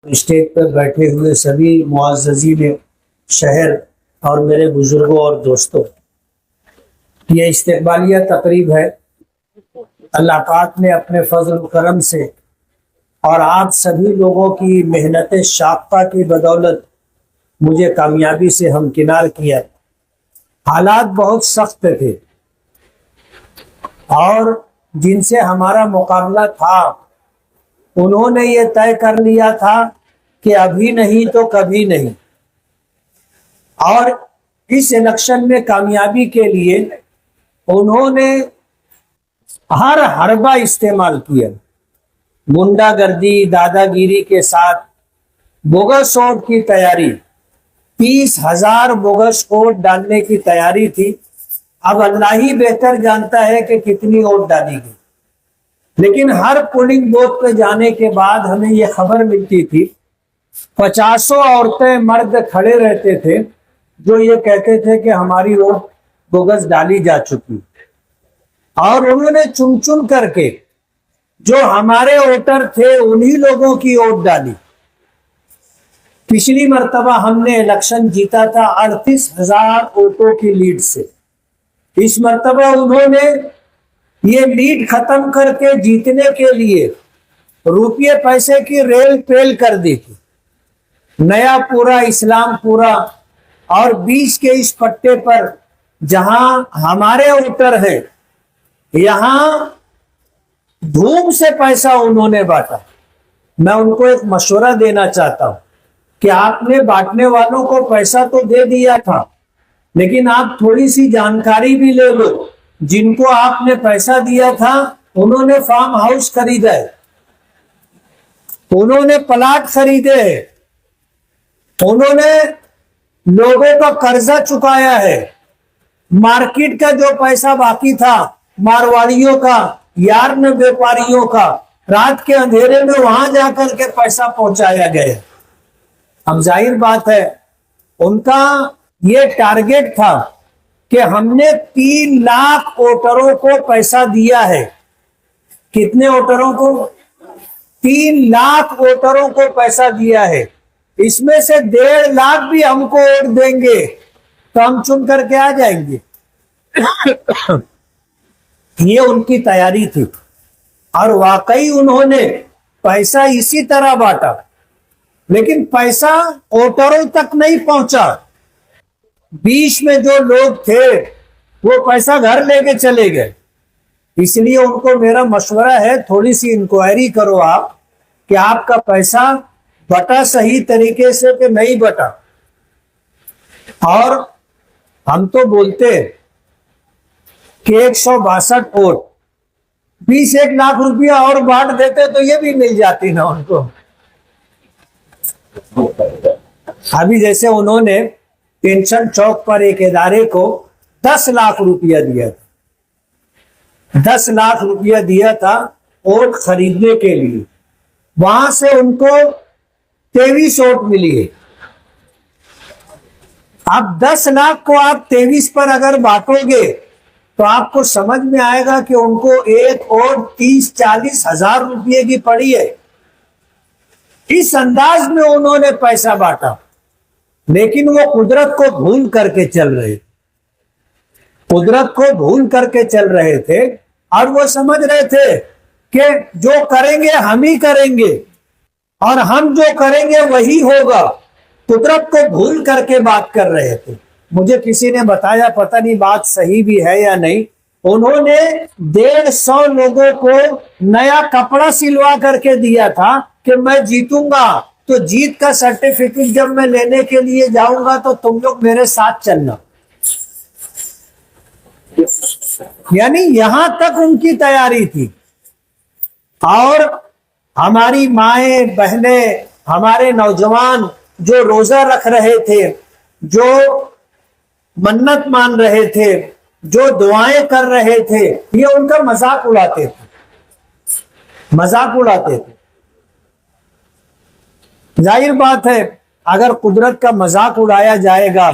Stage پر بیٹھے ہوئے سبھی معززین شہر اور میرے بزرگوں اور دوستوں، یہ استقبالیہ تقریب ہے۔ اللہ پاک نے اپنے فضل و کرم سے اور آپ سبھی لوگوں کی محنت شاقہ کی بدولت مجھے کامیابی سے ہمکنار کیا۔ حالات بہت سخت تھے اور جن سے ہمارا مقابلہ تھا انہوں نے یہ طے کر لیا تھا کہ ابھی نہیں تو کبھی نہیں، اور اس الیکشن میں کامیابی کے لیے انہوں نے ہر حربہ استعمال کیا۔ گنڈا گردی، دادا گیری کے ساتھ بوگس ووٹ کی تیاری، 30,000 بوگس ووٹ ڈالنے کی تیاری تھی۔ اب اللہ ہی بہتر جانتا ہے کہ کتنی ووٹ ڈالی گئی، لیکن ہر پولنگ بوتھ پہ جانے کے بعد ہمیں یہ خبر ملتی تھی 50 عورتیں مرد کھڑے رہتے تھے جو یہ کہتے تھے کہ ہماری ووٹ بوگس ڈالی جا چکی، اور انہوں نے چن چن کر کے جو ہمارے ووٹر تھے انہی لوگوں کی ووٹ ڈالی۔ پچھلی مرتبہ ہم نے الیکشن جیتا تھا 38,000 ووٹوں کی لیڈ سے۔ اس مرتبہ انہوں نے یہ لیڈ ختم کر کے جیتنے کے لیے روپیے پیسے کی ریل پیل کر دی تھی۔ نیا پورا، اسلام پورا اور 20 کے اس پٹے پر جہاں ہمارے ووٹر ہیں، یہاں دھوم سے پیسہ انہوں نے بانٹا۔ میں ان کو ایک مشورہ دینا چاہتا ہوں کہ آپ نے بانٹنے والوں کو پیسہ تو دے دیا تھا، لیکن آپ تھوڑی سی جانکاری بھی لے لو۔ جن کو آپ نے پیسہ دیا تھا انہوں نے فارم ہاؤس خریدا ہے، انہوں نے پلاٹ خریدے ہیں، انہوں نے لوگوں کا قرضہ چکایا ہے۔ مارکیٹ کا جو پیسہ باقی تھا مارواڑیوں کا، یارن بیپاریوں کا، رات کے اندھیرے میں وہاں جا کر کے پیسہ پہنچایا گیا۔ اب ظاہر بات ہے ان کا یہ ٹارگیٹ تھا کہ ہم نے 3 لاکھ ووٹروں کو پیسہ دیا ہے۔ کتنے ووٹروں کو؟ 3 لاکھ ووٹروں کو پیسہ دیا ہے۔ اس میں سے 1.5 لاکھ بھی ہم کو ووٹ دیں گے تو ہم چن کر کے آ جائیں گے۔ یہ ان کی تیاری تھی، اور واقعی انہوں نے پیسہ اسی طرح بانٹا، لیکن پیسہ ووٹروں تک نہیں پہنچا۔ بیچ میں جو لوگ تھے وہ پیسہ گھر لے کے چلے گئے۔ اس لیے ان کو میرا مشورہ ہے تھوڑی سی انکوائری کرو آپ کہ آپ کا پیسہ بٹا صحیح طریقے سے کہ نہیں بٹا۔ اور ہم تو بولتے کہ 162 ووٹ 20-1 لاکھ روپیہ اور بانٹ دیتے تو یہ بھی مل جاتی نا ان کو۔ ابھی جیسے انہوں نے پینشن چوک پر ایک ادارے کو 10 لاکھ روپیہ دیا تھا، 10 لاکھ روپیہ دیا تھا ووٹ خریدنے کے لیے، وہاں سے ان کو 23 ووٹ ملی ہے۔ اب 10 لاکھ کو آپ 23 پر اگر بانٹو گے تو آپ کو سمجھ میں آئے گا کہ ان کو ایک ووٹ 30-40 ہزار روپیے کی پڑی ہے۔ اس انداز میں انہوں نے پیسہ بانٹا، لیکن وہ قدرت کو بھول کر کے چل رہے، قدرت کو بھول کر کے چل رہے تھے، اور وہ سمجھ رہے تھے کہ جو کریں گے ہم ہی کریں گے اور ہم جو کریں گے وہی ہوگا۔ قدرت کو بھول کر کے بات کر رہے تھے۔ مجھے کسی نے بتایا، پتہ نہیں بات صحیح بھی ہے یا نہیں، انہوں نے 150 لوگوں کو نیا کپڑا سلوا کر کے دیا تھا کہ میں جیتوں گا تو جیت کا سرٹیفکیٹ جب میں لینے کے لیے جاؤں گا تو تم لوگ میرے ساتھ چلنا۔ یعنی یہاں تک ان کی تیاری تھی۔ اور ہماری مائیں بہنیں، ہمارے نوجوان جو روزہ رکھ رہے تھے، جو منت مان رہے تھے، جو دعائیں کر رہے تھے، یہ ان کا مذاق اڑاتے تھے، مذاق اڑاتے تھے۔ ظاہر بات ہے اگر قدرت کا مذاق اڑایا جائے گا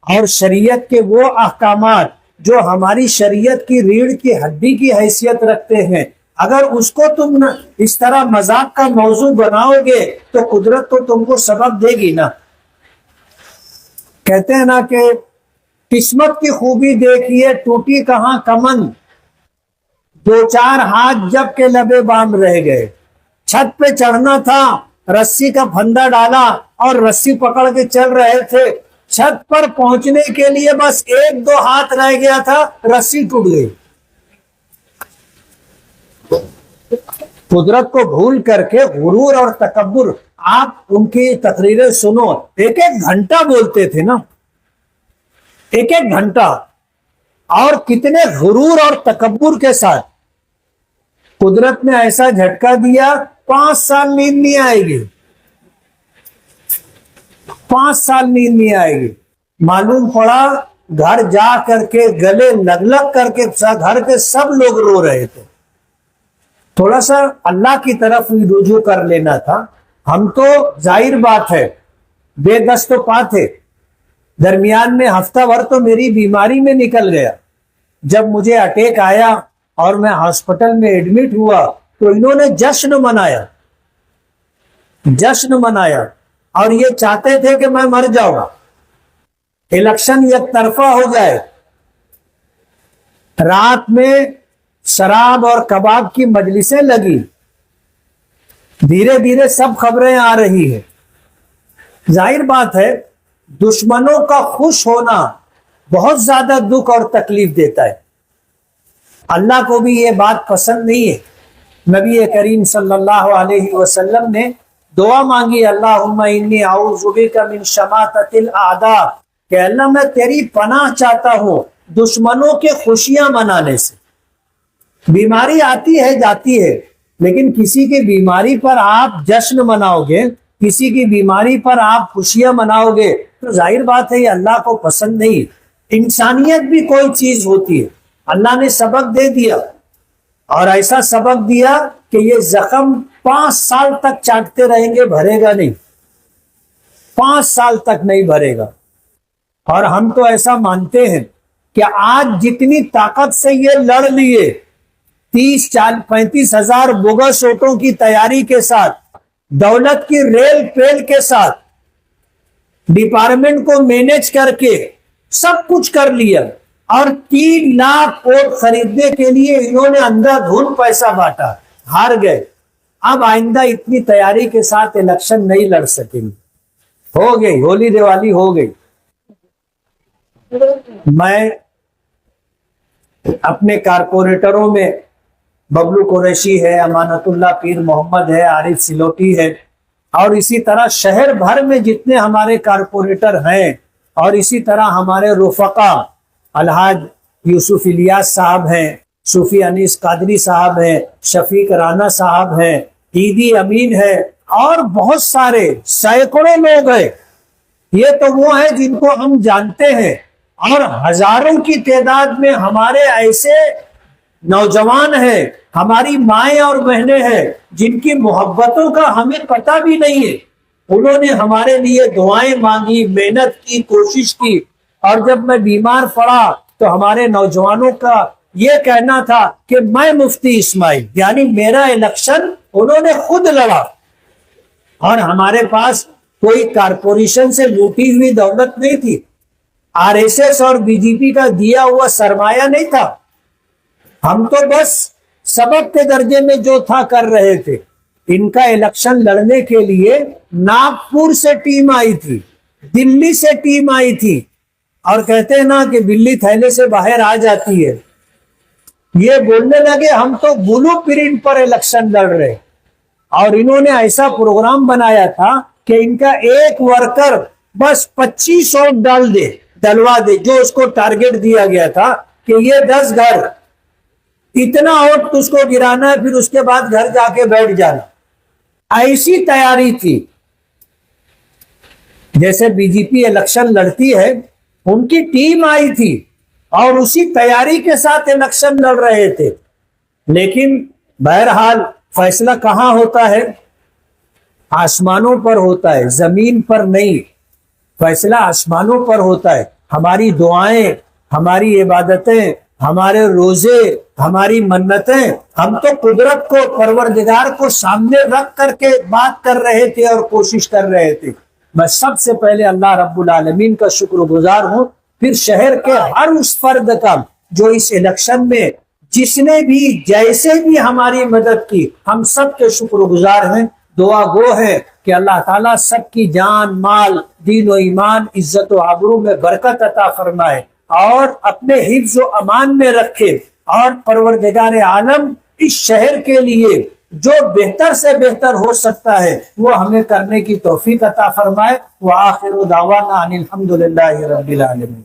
اور شریعت کے وہ احکامات جو ہماری شریعت کی ریڑھ کی ہڈی کی حیثیت رکھتے ہیں اگر اس کو تم اس طرح مذاق کا موضوع بناؤ گے تو قدرت تو تم کو سبق دے گی نا. کہتے ہیں نا کہ قسمت کی خوبی دیکھیے ٹوٹی کہاں کمن، دو چار ہاتھ جب کے لبے بام رہ گئے. چھت پہ چڑھنا تھا، رسی کا پھندا ڈالا اور رسی پکڑ کے چل رہے تھے. چھت پر پہنچنے کے لیے بس ایک دو ہاتھ رہ گیا تھا، رسی ٹوٹ گئی. قدرت کو بھول کر کے غرور اور تکبر. آپ ان کی تقریریں سنو، ایک ایک گھنٹہ بولتے تھے نا، ایک ایک گھنٹہ، اور کتنے غرور اور تکبر کے ساتھ. قدرت نے ایسا جھٹکا دیا 5 سال نیند نہیں آئے گی، 5 سال نیند نہیں آئے گی. معلوم پڑا گھر جا کر کے گلے لگ لگ کر کے گھر کے سب لوگ رو رہے تھے. تھوڑا سا اللہ کی طرف رجوع کر لینا تھا. ہم تو ظاہر بات ہے بے دست و پا تھے. درمیان میں ہفتہ بھر تو میری بیماری میں نکل گیا. جب مجھے اٹیک آیا اور میں ہاسپٹل میں ایڈمٹ ہوا تو انہوں نے جشن منایا، جشن منایا، اور یہ چاہتے تھے کہ میں مر جاؤں، الیکشن یک طرفہ ہو جائے. رات میں شراب اور کباب کی مجلسیں لگی. دھیرے دھیرے سب خبریں آ رہی ہیں. ظاہر بات ہے دشمنوں کا خوش ہونا بہت زیادہ دکھ اور تکلیف دیتا ہے. اللہ کو بھی یہ بات پسند نہیں ہے. نبی کریم صلی اللہ علیہ وسلم نے دعا مانگی، اللہم انی اعوذ بک من شماتۃ الاعداء، کہ اللہ میں تیری پناہ چاہتا ہوں دشمنوں کے خوشیاں منانے سے. بیماری آتی ہے جاتی ہے، لیکن کسی کی بیماری پر آپ جشن مناؤ گے، کسی کی بیماری پر آپ خوشیاں مناؤ گے تو ظاہر بات ہے یہ اللہ کو پسند نہیں. انسانیت بھی کوئی چیز ہوتی ہے. اللہ نے سبق دے دیا، اور ایسا سبق دیا کہ یہ زخم 5 سال تک چاٹتے رہیں گے، بھرے گا نہیں، 5 سال تک نہیں بھرے گا. اور ہم تو ایسا مانتے ہیں کہ آج جتنی طاقت سے یہ لڑ لیے، 30-35 ہزار بوگس ووٹوں کی تیاری کے ساتھ، دولت کی ریل پیل کے ساتھ، ڈپارٹمنٹ کو مینج کر کے سب کچھ کر لیا، اور 3 لاکھ ووٹ خریدنے کے لیے انہوں نے اندھا دھند پیسہ بانٹا، ہار گئے. اب آئندہ اتنی تیاری کے ساتھ الیکشن نہیں لڑ سکیں گے. ہو گئی ہولی دیوالی ہو گئی. میں اپنے کارپوریٹروں میں ببلو قریشی ہے، امانت اللہ پیر محمد ہے، عارف سلوٹی ہے، اور اسی طرح شہر بھر میں جتنے ہمارے کارپوریٹر ہیں، اور اسی طرح ہمارے رفقا الحاج یوسف الیاس صاحب ہیں، صوفی انیس قادری صاحب ہیں، شفیق رانا صاحب ہیں، عیدی امین ہے، اور بہت سارے سینکڑوں لوگ ہیں. یہ تو وہ ہیں جن کو ہم جانتے ہیں، اور ہزاروں کی تعداد میں ہمارے ایسے نوجوان ہیں، ہماری مائیں اور بہنیں ہیں جن کی محبتوں کا ہمیں پتہ بھی نہیں ہے. انہوں نے ہمارے لیے دعائیں مانگی، محنت کی، کوشش کی، اور جب میں بیمار پڑا تو ہمارے نوجوانوں کا یہ کہنا تھا کہ میں مفتی اسماعیل، یعنی میرا الیکشن انہوں نے خود لڑا. اور ہمارے پاس کوئی کارپوریشن سے لوٹی ہوئی دولت نہیں تھی، RSS اور BJP کا دیا ہوا سرمایہ نہیں تھا. ہم تو بس سبق کے درجے میں جو تھا کر رہے تھے. ان کا الیکشن لڑنے کے لیے ناگپور سے ٹیم آئی تھی، دلی سے ٹیم آئی تھی، اور کہتے ہیں نا کہ بلی تھیلے سے باہر آ جاتی ہے. یہ بولنے لگے ہم تو بلو پرنٹ پر الیکشن لڑ رہے. اور انہوں نے ایسا پروگرام بنایا تھا کہ ان کا ایک ورکر بس 25 ووٹ ڈلوا دے، جو اس کو ٹارگٹ دیا گیا تھا کہ یہ 10 گھر، اتنا ووٹ اس کو گرانا ہے، پھر اس کے بعد گھر جا کے بیٹھ جانا. ایسی تیاری تھی. جیسے BJP الیکشن لڑتی ہے، ان کی ٹیم آئی تھی اور اسی تیاری کے ساتھ الیکشن لڑ رہے تھے. لیکن بہرحال فیصلہ کہاں ہوتا ہے؟ آسمانوں پر ہوتا ہے، زمین پر نہیں. فیصلہ آسمانوں پر ہوتا ہے. ہماری دعائیں، ہماری عبادتیں، ہمارے روزے، ہماری منتیں، ہم تو قدرت کو، پروردگار کو سامنے رکھ کر کے بات کر رہے تھے اور کوشش کر رہے تھے۔ میں سب سے پہلے اللہ رب العالمین کا شکر گزار ہوں، پھر شہر کے ہر اس فرد کا جو اس الیکشن میں جس نے بھی جیسے بھی ہماری مدد کی، ہم سب کے شکر گزار ہیں۔ دعا گو ہے کہ اللہ تعالیٰ سب کی جان، مال، دین و ایمان، عزت و آبرو میں برکت عطا فرمائے اور اپنے حفظ و امان میں رکھے، اور پروردگار عالم اس شہر کے لیے جو بہتر سے بہتر ہو سکتا ہے وہ ہمیں کرنے کی توفیق عطا فرمائے۔ وآخر دعوانا ان الحمد للہ رب العالمین۔